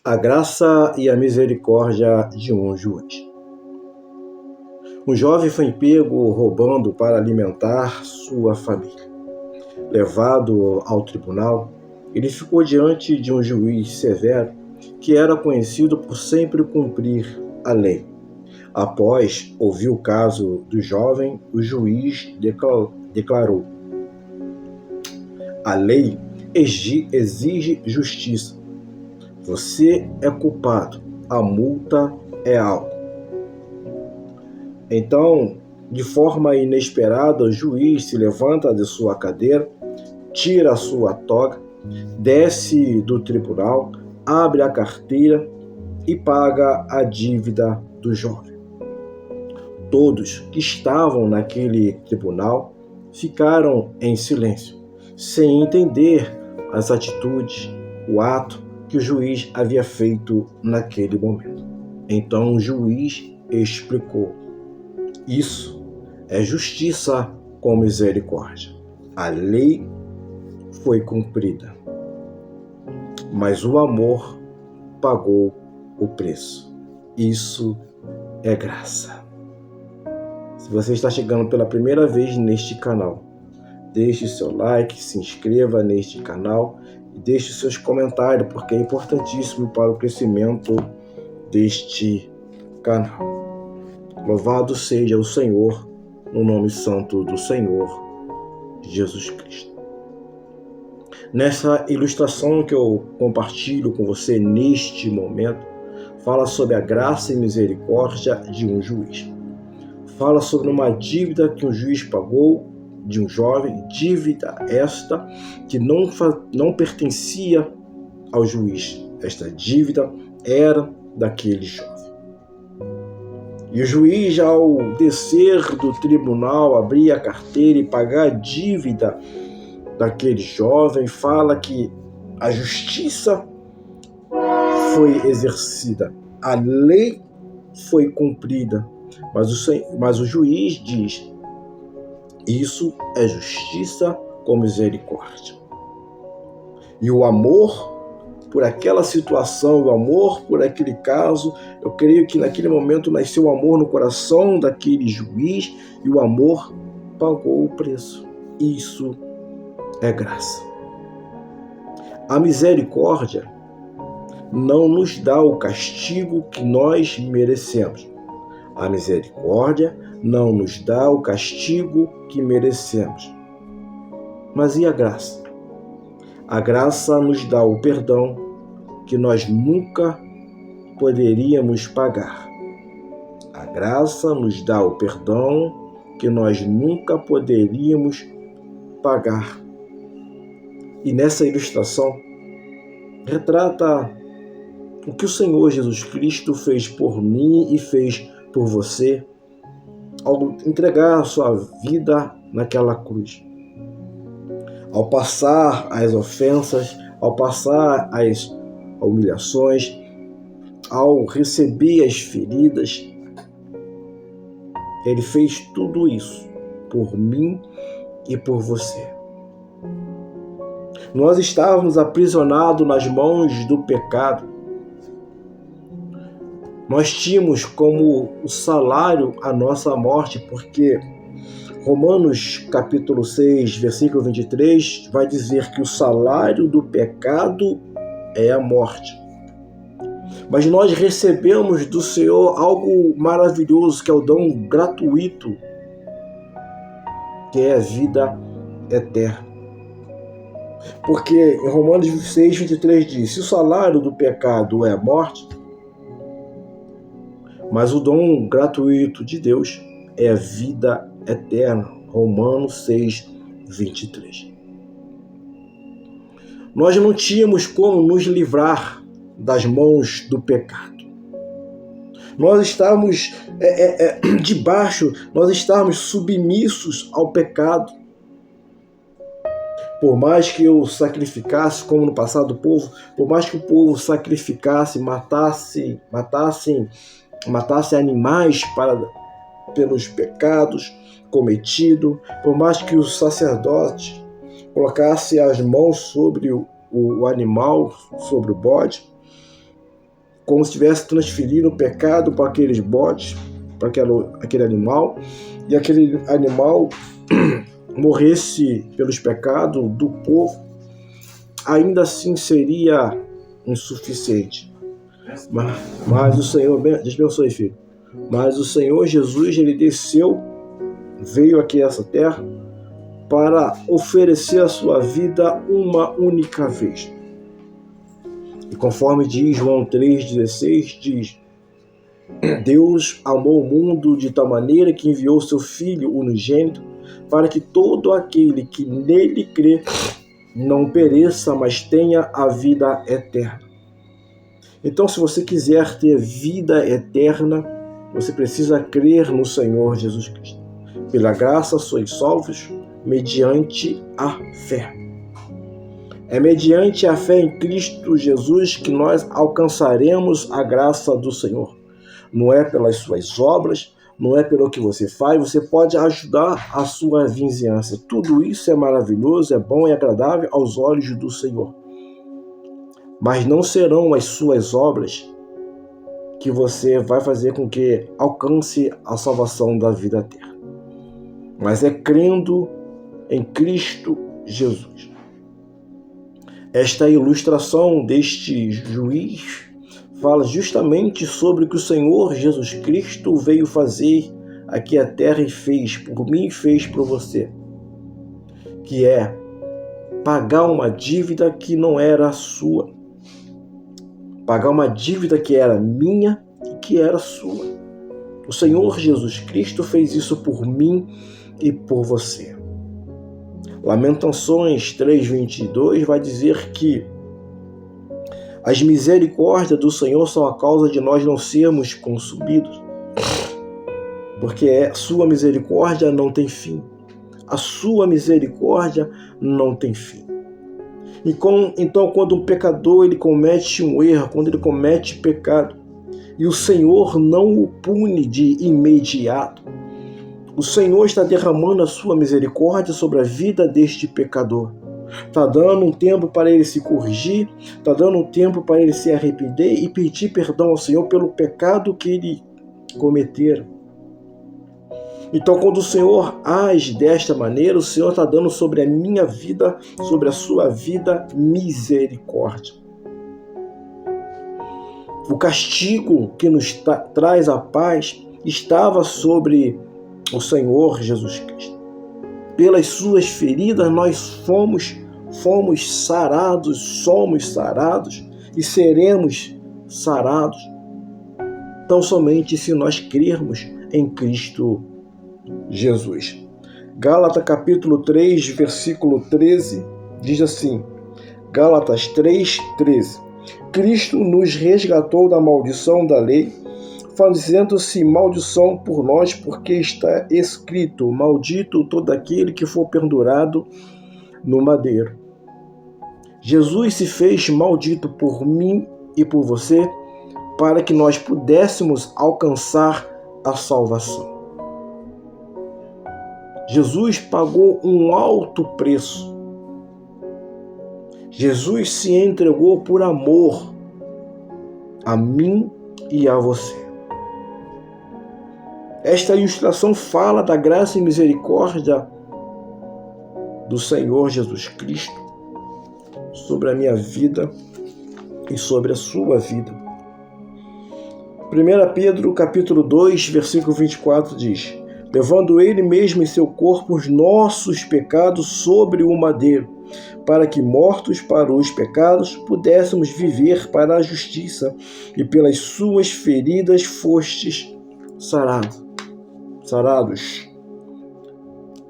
A graça e a misericórdia de um juiz. Um jovem foi pego roubando para alimentar sua família. Levado ao tribunal, ele ficou diante de um juiz severo que era conhecido por sempre cumprir a lei. Após ouvir o caso do jovem, o juiz declarou: a lei exige justiça. Você é culpado, a multa é alta. Então, de forma inesperada, o juiz se levanta de sua cadeira, tira a sua toga, desce do tribunal, abre a carteira e paga a dívida do jovem. Todos que estavam naquele tribunal ficaram em silêncio, sem entender as atitudes, o ato que o juiz havia feito naquele momento. Então o juiz explicou: isso é justiça com misericórdia. A lei foi cumprida, mas o amor pagou o preço. Isso é graça. Se você está chegando pela primeira vez neste canal, deixe seu like, se inscreva neste canal e deixe seus comentários, porque é importantíssimo para o crescimento deste canal. Louvado seja o Senhor, no nome santo do Senhor Jesus Cristo. Nessa ilustração que eu compartilho com você neste momento, fala sobre a graça e misericórdia de um juiz. Fala sobre uma dívida que um juiz pagou de um jovem, dívida esta que não pertencia ao juiz. Esta dívida era daquele jovem. E o juiz, ao descer do tribunal, abrir a carteira e pagar a dívida daquele jovem, fala que a justiça foi exercida, a lei foi cumprida, mas o juiz diz: isso é justiça com misericórdia. E o amor por aquela situação, o amor por aquele caso, eu creio que naquele momento nasceu o amor no coração daquele juiz e o amor pagou o preço. Isso é graça. A misericórdia não nos dá o castigo que nós merecemos. A misericórdia não nos dá o castigo que merecemos. Mas e a graça? A graça nos dá o perdão que nós nunca poderíamos pagar. A graça nos dá o perdão que nós nunca poderíamos pagar. E nessa ilustração, retrata o que o Senhor Jesus Cristo fez por mim e fez por você ao entregar a sua vida naquela cruz. Ao passar as ofensas, ao passar as humilhações, ao receber as feridas, Ele fez tudo isso por mim e por você. Nós estávamos aprisionados nas mãos do pecado. Nós tínhamos como o salário a nossa morte, porque Romanos capítulo 6, versículo 23, vai dizer que o salário do pecado é a morte. Mas nós recebemos do Senhor algo maravilhoso, que é o dom gratuito, que é a vida eterna. Porque em Romanos 6, 23 diz: se o salário do pecado é a morte, mas o dom gratuito de Deus é a vida eterna. Romanos 6, 23. Nós não tínhamos como nos livrar das mãos do pecado. Nós estávamos debaixo, nós estávamos submissos ao pecado. Por mais que eu sacrificasse, como no passado o povo, por mais que o povo sacrificasse, matasse animais pelos pecados cometidos, por mais que o sacerdote colocasse as mãos sobre o animal, sobre o bode, como se estivesse transferindo o pecado para aqueles bodes, para aquele animal, e aquele animal morresse pelos pecados do povo, ainda assim seria insuficiente. Mas o Senhor, Deus abençoe, filho, mas o Senhor Jesus, ele desceu, veio aqui a essa terra para oferecer a sua vida uma única vez. E conforme diz João 3,16, diz: Deus amou o mundo de tal maneira que enviou seu Filho unigênito, para que todo aquele que nele crê não pereça, mas tenha a vida eterna. Então, se você quiser ter vida eterna, você precisa crer no Senhor Jesus Cristo. Pela graça sois salvos, mediante a fé. É mediante a fé em Cristo Jesus que nós alcançaremos a graça do Senhor. Não é pelas suas obras, não é pelo que você faz, você pode ajudar a sua vizinhança. Tudo isso é maravilhoso, é bom e agradável aos olhos do Senhor. Mas não serão as suas obras que você vai fazer com que alcance a salvação da vida eterna. Mas é crendo em Cristo Jesus. Esta ilustração deste juiz fala justamente sobre o que o Senhor Jesus Cristo veio fazer aqui a terra e fez por mim e fez por você, que é pagar uma dívida que não era sua, pagar uma dívida que era minha e que era sua. O Senhor Jesus Cristo fez isso por mim e por você. Lamentações 3:22 vai dizer que as misericórdias do Senhor são a causa de nós não sermos consumidos, porque sua misericórdia não tem fim. A sua misericórdia não tem fim. Então, quando um pecador ele comete um erro, quando ele comete pecado, e o Senhor não o pune de imediato, o Senhor está derramando a sua misericórdia sobre a vida deste pecador. Está dando um tempo para ele se corrigir, está dando um tempo para ele se arrepender e pedir perdão ao Senhor pelo pecado que ele cometeu. Então, quando o Senhor age desta maneira, o Senhor está dando sobre a minha vida, sobre a sua vida, misericórdia. O castigo que nos traz a paz estava sobre o Senhor Jesus Cristo. Pelas suas feridas nós fomos sarados, somos sarados e seremos sarados. Tão somente se nós crermos em Cristo Jesus. Gálatas capítulo 3, versículo 13, diz assim, Gálatas 3:13. Cristo nos resgatou da maldição da lei, fazendo-se maldição por nós, porque está escrito, maldito todo aquele que for pendurado no madeiro. Jesus se fez maldito por mim e por você, para que nós pudéssemos alcançar a salvação. Jesus pagou um alto preço. Jesus se entregou por amor a mim e a você. Esta ilustração fala da graça e misericórdia do Senhor Jesus Cristo sobre a minha vida e sobre a sua vida. 1 Pedro capítulo 2, versículo 24 diz, levando ele mesmo em seu corpo os nossos pecados sobre o madeiro, para que, mortos para os pecados, pudéssemos viver para a justiça, e pelas suas feridas fostes sarados.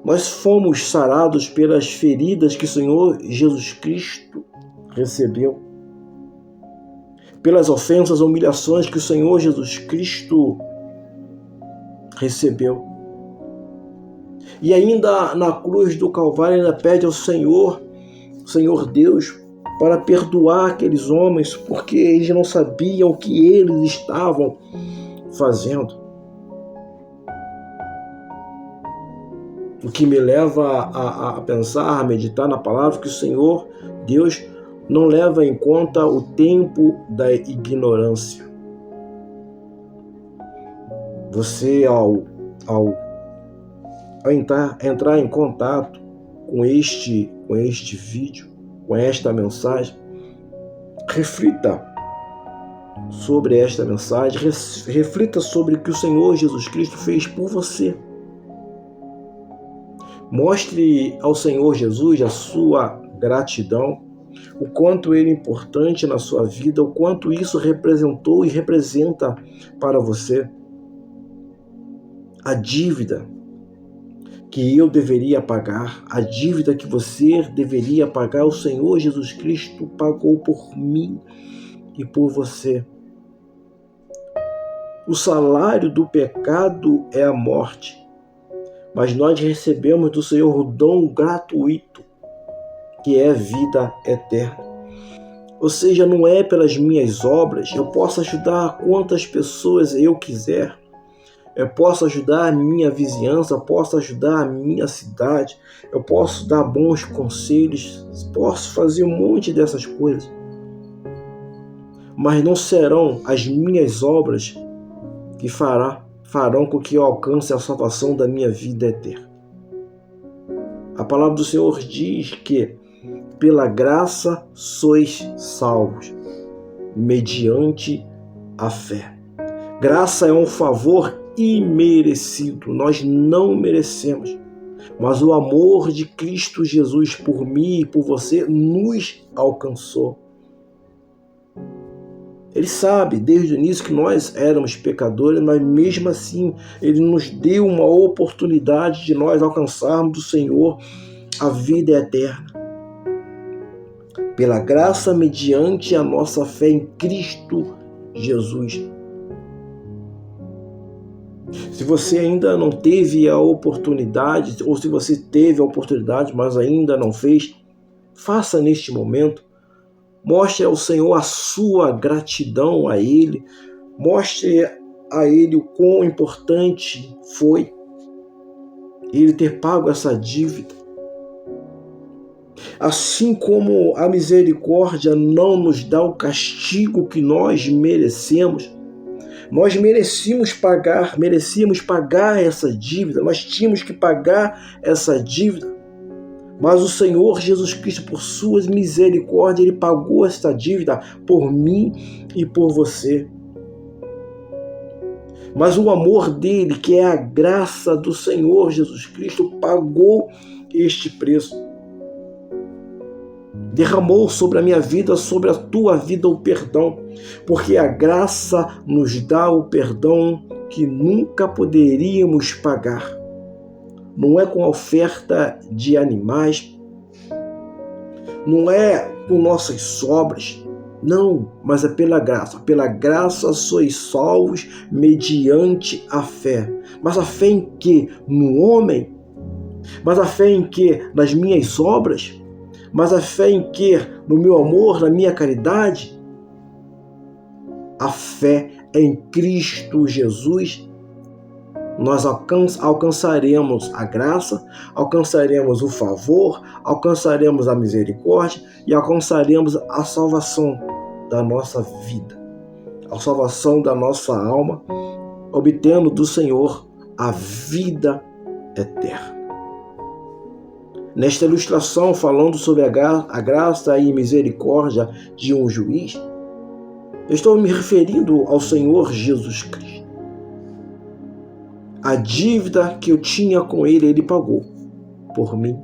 Nós fomos sarados pelas feridas que o Senhor Jesus Cristo recebeu, pelas ofensas, humilhações que o Senhor Jesus Cristo recebeu. E ainda na cruz do Calvário ainda pede ao Senhor Deus, para perdoar aqueles homens, porque eles não sabiam o que eles estavam fazendo. O que me leva a pensar, a meditar na palavra, que o Senhor Deus não leva em conta o tempo da ignorância. Você, ao entrar em contato com este vídeo, com esta mensagem, reflita sobre esta mensagem, reflita sobre o que o Senhor Jesus Cristo fez por você. Mostre ao Senhor Jesus a sua gratidão, o quanto Ele é importante na sua vida, o quanto isso representou e representa para você. A dívida que eu deveria pagar, a dívida que você deveria pagar, o Senhor Jesus Cristo pagou por mim e por você. O salário do pecado é a morte, mas nós recebemos do Senhor o dom gratuito, que é vida eterna. Ou seja, não é pelas minhas obras, eu posso ajudar quantas pessoas eu quiser, eu posso ajudar a minha vizinhança, eu posso ajudar a minha cidade, eu posso dar bons conselhos, posso fazer um monte dessas coisas. Mas não serão as minhas obras que farão com que eu alcance a salvação da minha vida eterna. A palavra do Senhor diz que pela graça sois salvos, mediante a fé. Graça é um favor imerecido, nós não merecemos, mas o amor de Cristo Jesus por mim e por você nos alcançou. Ele sabe desde o início que nós éramos pecadores, mas mesmo assim Ele nos deu uma oportunidade de nós alcançarmos do Senhor a vida eterna. Pela graça mediante a nossa fé em Cristo Jesus. Se você ainda não teve a oportunidade, ou se você teve a oportunidade, mas ainda não fez, faça neste momento. Mostre ao Senhor a sua gratidão a Ele. Mostre a Ele o quão importante foi Ele ter pago essa dívida. Assim como a misericórdia não nos dá o castigo que nós merecemos, nós merecíamos pagar essa dívida, nós tínhamos que pagar essa dívida. Mas o Senhor Jesus Cristo, por suas misericórdias, Ele pagou essa dívida por mim e por você. Mas o amor dele, que é a graça do Senhor Jesus Cristo, pagou este preço. Derramou sobre a minha vida, sobre a tua vida o perdão, porque a graça nos dá o perdão que nunca poderíamos pagar. Não é com a oferta de animais, não é com nossas sobras, não, mas é pela graça. Pela graça sois salvos mediante a fé. Mas a fé em quê? No homem? Mas a fé em quê? Nas minhas obras? Mas a fé em quê? No meu amor, na minha caridade? A fé é em Cristo Jesus. Nós alcançaremos a graça, alcançaremos o favor, alcançaremos a misericórdia e alcançaremos a salvação da nossa vida, a salvação da nossa alma, obtendo do Senhor a vida eterna. Nesta ilustração, falando sobre a graça e misericórdia de um juiz, eu estou me referindo ao Senhor Jesus Cristo. A dívida que eu tinha com Ele, Ele pagou por mim.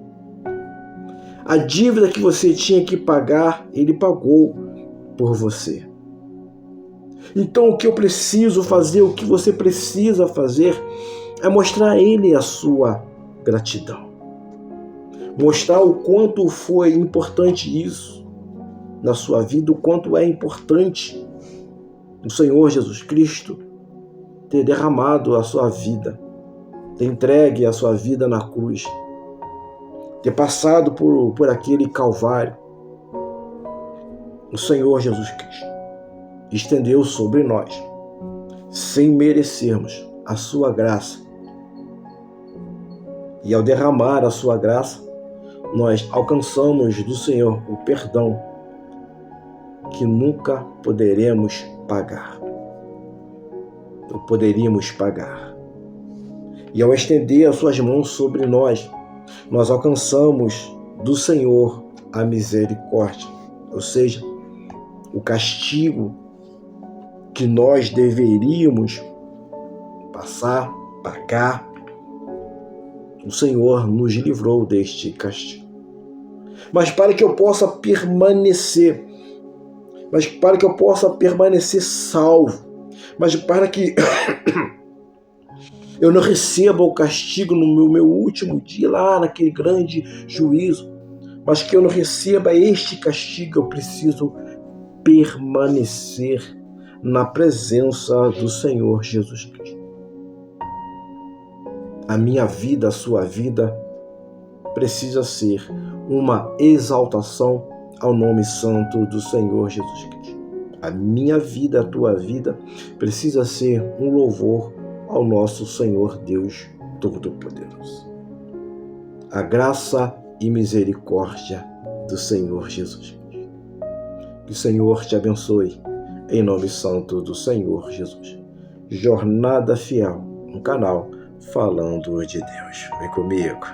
A dívida que você tinha que pagar, Ele pagou por você. Então, o que eu preciso fazer, o que você precisa fazer, é mostrar a Ele a sua gratidão. Mostrar o quanto foi importante isso na sua vida, o quanto é importante o Senhor Jesus Cristo ter derramado a sua vida, ter entregue a sua vida na cruz, ter passado por aquele Calvário. O Senhor Jesus Cristo estendeu sobre nós, sem merecermos, a sua graça. E ao derramar a sua graça, nós alcançamos do Senhor o perdão que nunca poderemos pagar. poderíamos pagar. E ao estender as suas mãos sobre nós, nós alcançamos do Senhor a misericórdia, ou seja, o castigo que nós deveríamos passar, pagar. O Senhor nos livrou deste castigo. Mas para que eu possa permanecer, salvo, mas para que eu não receba o castigo no meu último dia, lá naquele grande juízo, mas que eu não receba este castigo, eu preciso permanecer na presença do Senhor Jesus Cristo. A minha vida, a sua vida, precisa ser uma exaltação ao nome santo do Senhor Jesus Cristo. A minha vida, a tua vida, precisa ser um louvor ao nosso Senhor Deus Todo-Poderoso. A graça e misericórdia do Senhor Jesus Cristo. Que o Senhor te abençoe, em nome santo do Senhor Jesus. Jornada Fiel, um canal falando de Deus. Vem comigo.